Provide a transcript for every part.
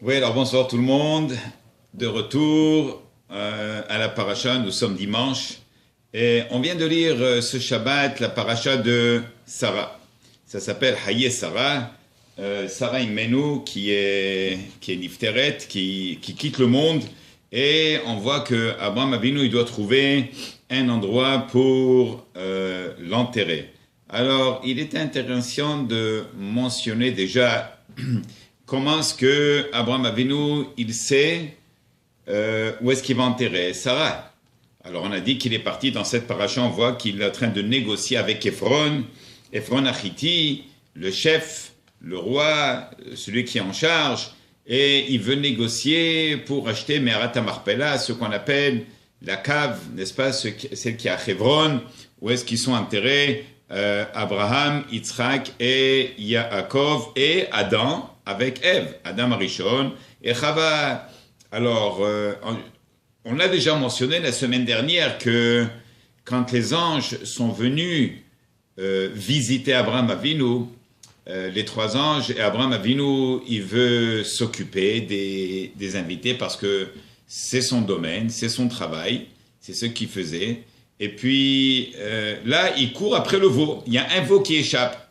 Oui, alors bonsoir tout le monde. De retour à la paracha, nous sommes dimanche. Et on vient de lire ce Shabbat, la paracha de Sarah. Ça s'appelle Haye Sarah. Sarah Imenu qui est Nifteret, qui quitte le monde. Et on voit que Abraham Avinu, il doit trouver un endroit pour l'enterrer. Alors, il était intéressant de mentionner déjà comment est-ce que Abraham Avinu, il sait où est-ce qu'il va enterrer Sarah. Alors, on a dit qu'il est parti dans cette paracha, on voit qu'il est en train de négocier avec Ephron Achiti, le chef, le roi, celui qui est en charge, et il veut négocier pour acheter Me'arat HaMarpela, ce qu'on appelle la cave, n'est-ce pas, celle qui est à Hebron, où est-ce qu'ils sont enterrés Abraham, Yitzhak et Yaakov et Adam avec Ève, Adam Arishon et Chava. Alors, on a déjà mentionné la semaine dernière que quand les anges sont venus visiter Abraham Avinu, les trois anges, et Abraham Avinu, il veut s'occuper des invités parce que c'est son domaine, c'est son travail, c'est ce qu'il faisait. Et puis là, il court après le veau. Il y a un veau qui échappe.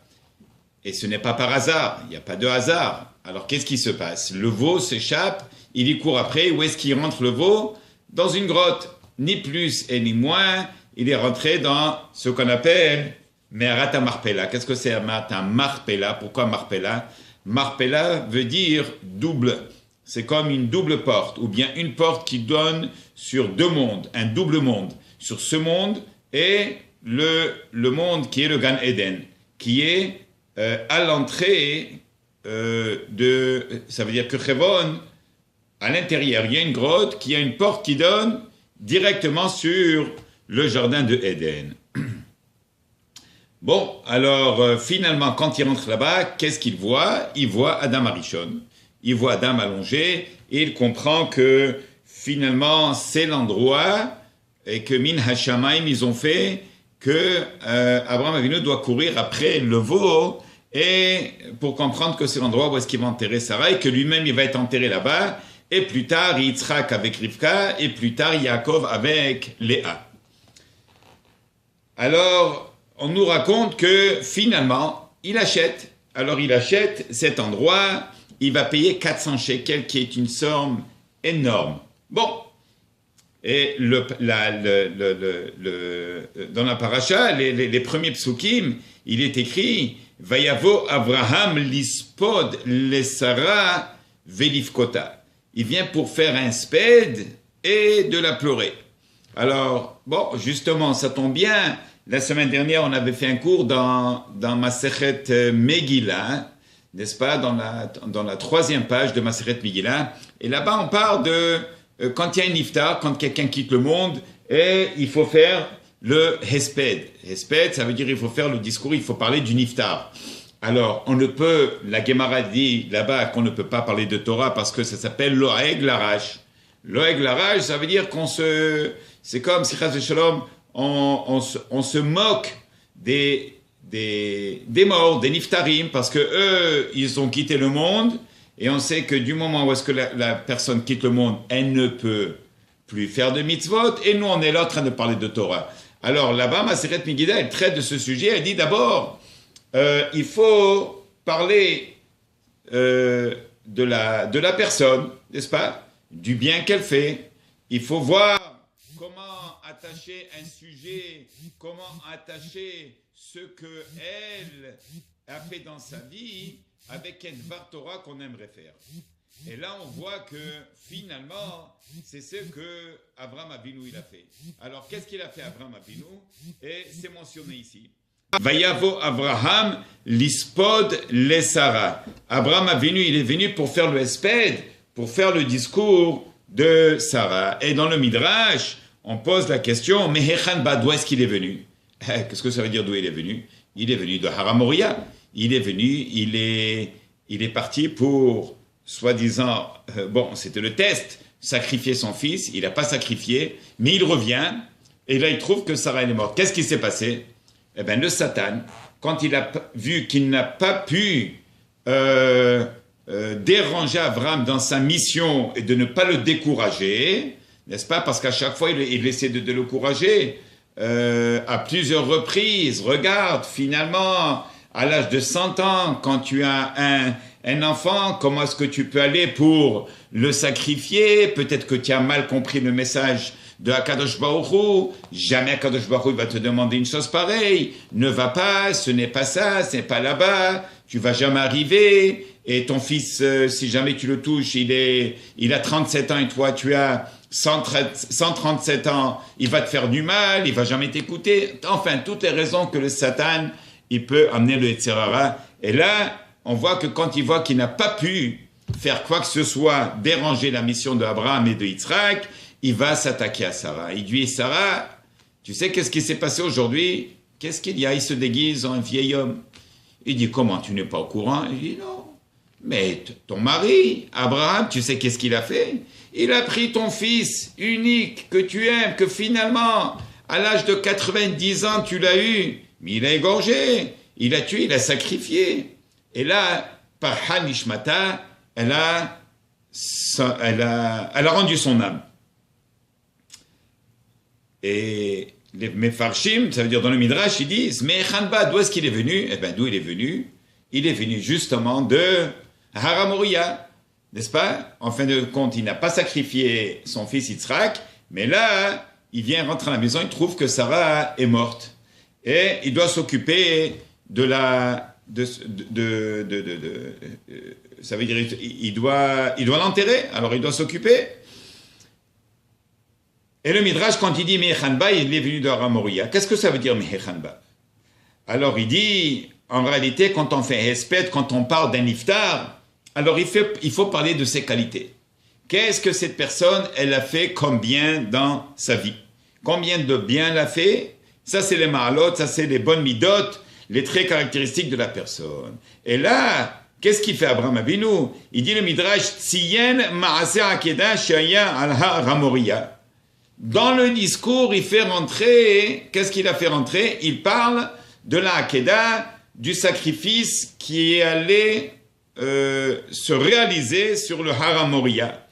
Et ce n'est pas par hasard. Il n'y a pas de hasard. Alors qu'est-ce qui se passe? Le veau s'échappe, il y court après. Où est-ce qu'il rentre le veau? Dans une grotte. Ni plus et ni moins. Il est rentré dans ce qu'on appelle Me'arat HaMarpela. Qu'est-ce que c'est Me'arat HaMarpela? Pourquoi Marpela? Marpela veut dire double. C'est comme une double porte, ou bien une porte qui donne sur deux mondes, un double monde. Sur ce monde et le monde qui est le Gan Eden, qui est à l'entrée ça veut dire que Hebron, à l'intérieur, il y a une grotte qui a une porte qui donne directement sur le jardin de Eden. Bon, alors finalement, quand il rentre là-bas, qu'est-ce qu'il voit? Il voit Adam Arishon. Il voit Adam allongé et il comprend que finalement, c'est l'endroit et que Min Hashamayim, ils ont fait que Abraham Avinu doit courir après le veau et pour comprendre que c'est l'endroit où est-ce qu'il va enterrer Sarah et que lui-même il va être enterré là-bas et plus tard Yitzhak avec Rivka et plus tard Yaakov avec Léa. Alors on nous raconte que finalement il achète. Alors il achète cet endroit, il va payer 400 shekels qui est une somme énorme. Bon. Et dans la paracha, les premiers psukim, il est écrit Vayavo Abraham lispod le Sarah velifkota. Il vient pour faire un sped et de la pleurer. Alors, bon, justement, ça tombe bien. La semaine dernière, on avait fait un cours dans Masechet Megillah, n'est-ce pas, dans la troisième page de Masechet Megillah. Et là-bas, on parle de quand il y a un iftar, quand quelqu'un quitte le monde, et il faut faire le hesped. Hesped, ça veut dire il faut faire le discours, il faut parler du iftar. Alors, la Gemara dit là-bas qu'on ne peut pas parler de Torah parce que ça s'appelle l'oeg larash. L'oeg larash, ça veut dire c'est comme si chas v'shalom, on se moque des morts, des niftarim, parce que eux, ils ont quitté le monde. Et on sait que du moment où est-ce que la personne quitte le monde, elle ne peut plus faire de mitzvot. Et nous, on est là en train de parler de Torah. Alors là-bas, Masechet Megillah, elle traite de ce sujet. Elle dit d'abord, il faut parler de la personne, n'est-ce pas? Du bien qu'elle fait. Il faut voir comment attacher un sujet, comment attacher ce qu'elle a fait dans sa vie avec un Dvar Torah qu'on aimerait faire. Et là, on voit que finalement, c'est ce que Abraham Avinu il a fait. Alors, qu'est-ce qu'il a fait Abraham Avinu? Et c'est mentionné ici. Vayavo Abraham lispod le Sarah. Abraham Avinu, il est venu pour faire le hesped, pour faire le discours de Sarah. Et dans le Midrash, on pose la question, mais d'où est-ce qu'il est venu? Qu'est-ce que ça veut dire d'où il est venu? Il est venu de Haramoria. Il est venu, il est parti pour, soi-disant, c'était le test, sacrifier son fils. Il n'a pas sacrifié, mais il revient, et là il trouve que Sarah est morte. Qu'est-ce qui s'est passé? Eh bien, le Satan, quand il a vu qu'il n'a pas pu déranger Abraham dans sa mission et de ne pas le décourager, n'est-ce pas? Parce qu'à chaque fois, il essaie de le encourager à plusieurs reprises. Regarde, finalement, à l'âge de 100 ans, quand tu as un enfant, comment est-ce que tu peux aller pour le sacrifier? Peut-être que tu as mal compris le message de Akadosh Baruch Hu. Jamais Akadosh Baruch Hu va te demander une chose pareille. Ne va pas, ce n'est pas ça, ce n'est pas là-bas, tu vas jamais arriver. Et ton fils, si jamais tu le touches, il a 37 ans et toi tu as 137 ans, il va te faire du mal, il va jamais t'écouter. Enfin, toutes les raisons que le Satan, il peut amener le Yetzer Hara. Et là, on voit que quand il voit qu'il n'a pas pu faire quoi que ce soit, déranger la mission d'Abraham et de Yitzhak, il va s'attaquer à Sarah. Il dit, Sarah, tu sais qu'est-ce qui s'est passé aujourd'hui? Qu'est-ce qu'il y a? Il se déguise en un vieil homme. Il dit, comment, tu n'es pas au courant? Il dit, non. Mais ton mari, Abraham, tu sais qu'est-ce qu'il a fait? Il a pris ton fils unique que tu aimes, que finalement, à l'âge de 90 ans, tu l'as eu, mais il a égorgé, il a tué, il a sacrifié. Et là, par Hanishmata, elle a rendu son âme. Et les Mefarshim, ça veut dire dans le Midrash, ils disent, mais Echanba, d'où est-ce qu'il est venu? Eh bien, d'où il est venu? Il est venu justement de Hara Moriah, n'est-ce pas? En fin de compte, il n'a pas sacrifié son fils Yitzhak, mais là, il vient rentrer à la maison, il trouve que Sarah est morte. Et il doit s'occuper de la... ça veut dire, il doit l'enterrer, alors il doit s'occuper. Et le Midrash, quand il dit Mechanba, il est venu de Hara Moriah. Qu'est-ce que ça veut dire Mechanba? Alors il dit, en réalité, quand on fait Hesped, quand on parle d'un iftar, alors il faut parler de ses qualités. Qu'est-ce que cette personne, elle a fait comme bien dans sa vie? Combien de bien elle a fait? Ça, c'est les ma'alot, ça, c'est les bonnes midot, les traits caractéristiques de la personne. Et là, qu'est-ce qu'il fait Abraham Avinu? Il dit le Midrash, Tziyen ma'aseh akeda shaya al Hara Moriah. Dans le discours, il fait rentrer, qu'est-ce qu'il a fait rentrer? Il parle de la Hakeda, du sacrifice qui est allé se réaliser sur le Hara Moriah.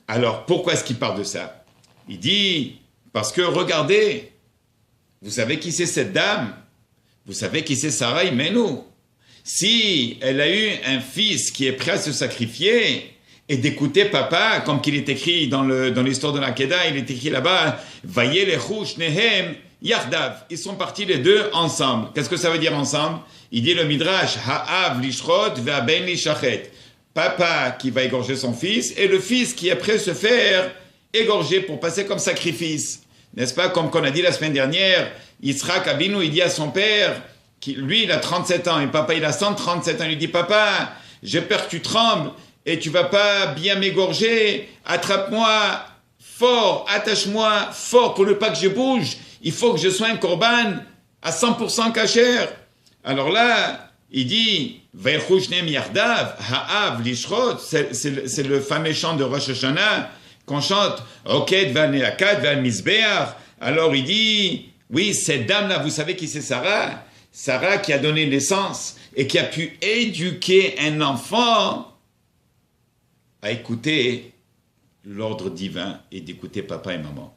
Alors, pourquoi est-ce qu'il parle de ça? Il dit, parce que regardez, vous savez qui c'est cette dame? Vous savez qui c'est Sarah Imenu? Si elle a eu un fils qui est prêt à se sacrifier, et d'écouter papa, comme qu'il est écrit dans l'histoire de la Hakeda, il est écrit là-bas, Vayelechu shnehem yardav. Ils sont partis les deux ensemble. Qu'est-ce que ça veut dire ensemble? Il dit le Midrash, Ha'av lishrot ve'aben lishachet. Papa qui va égorger son fils, et le fils qui est prêt à se faire égorger pour passer comme sacrifice. N'est-ce pas? Comme qu'on a dit la semaine dernière, Yitzhak Abinu, il dit à son père, lui il a 37 ans, et papa il a 137 ans, il lui dit, papa, j'ai peur que tu trembles, et tu vas pas bien m'égorger, attrape-moi fort, attache-moi fort pour ne pas que je bouge, il faut que je sois un korban à 100% kasher. Alors là, il dit, Ve'chushnem yardav, ha'av lishrot, c'est le fameux chant de Rosh Hashanah, qu'on chante, Oked v'aneakad v'al-mizbeach. Alors il dit, oui, cette dame-là, vous savez qui c'est Sarah? Sarah qui a donné naissance et qui a pu éduquer un enfant à écouter l'ordre divin et d'écouter papa et maman.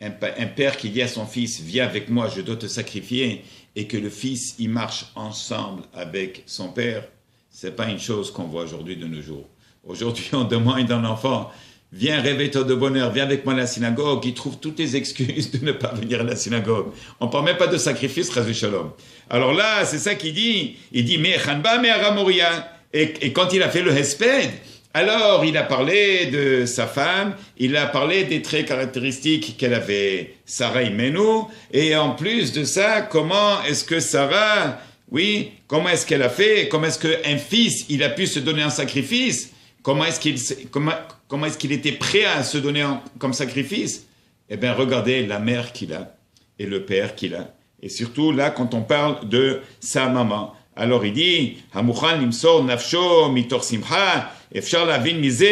Un père qui dit à son fils, viens avec moi, je dois te sacrifier, et que le fils, il marche ensemble avec son père, c'est pas une chose qu'on voit aujourd'hui de nos jours. Aujourd'hui, on demande d'un enfant, viens, réveille-toi de bonheur, viens avec moi à la synagogue, il trouve toutes les excuses de ne pas venir à la synagogue. On ne parle même pas de sacrifice, Chazé Shalom. Alors là, c'est ça qu'il dit, il dit, mais Chanba, mais Hara Moriah. Et quand il a fait le Hesped, alors, il a parlé de sa femme, il a parlé des traits caractéristiques qu'elle avait, Sarah Imenu, et en plus de ça, comment est-ce que Sarah, oui, comment est-ce qu'elle a fait, comment est-ce qu'un fils, il a pu se donner en sacrifice, comment est-ce qu'il était prêt à se donner comme sacrifice? Eh bien, regardez la mère qu'il a, et le père qu'il a, et surtout là, quand on parle de sa maman. Alors il dit, Hamuchan limsor nafsho mitor simcha, efshar lavin mize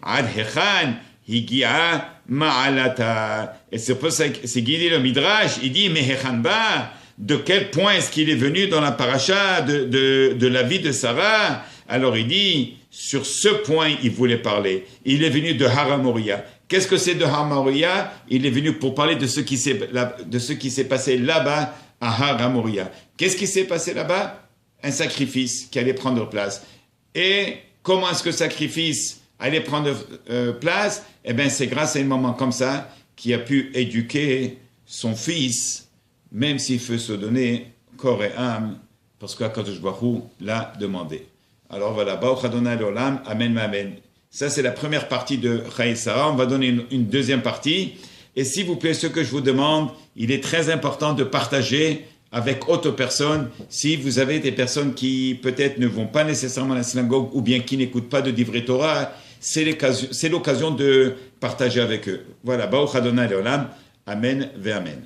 ad hechan higia ma'alata. Et c'est pour ça que c'est guidé le Midrash, il dit, mais hechanba, de quel point est-ce qu'il est venu dans la paracha de la vie de Sarah? Alors il dit, sur ce point, il voulait parler. Il est venu de Har Moria. Qu'est-ce que c'est de Har Moria? Il est venu pour parler de ce qui s'est passé là-bas à Har Moria. Qu'est-ce qui s'est passé là-bas? Un sacrifice qui allait prendre place. Et comment est-ce que le sacrifice allait prendre place? Eh bien, c'est grâce à une maman comme ça qui a pu éduquer son fils, même s'il veut se donner corps et âme, parce qu'Akadosh Baruch Hu l'a demandé. Alors voilà, Baruch Adonai L'Olam, Amen, Amen. Ça, c'est la première partie de Chayei Sarah. On va donner une deuxième partie. Et s'il vous plaît, ce que je vous demande, il est très important de partager avec autres personnes. Si vous avez des personnes qui peut-être ne vont pas nécessairement à la synagogue ou bien qui n'écoutent pas de Divrei Torah, c'est l'occasion de partager avec eux. Voilà, Baruch Adonai L'Olam, Amen, ve Amen.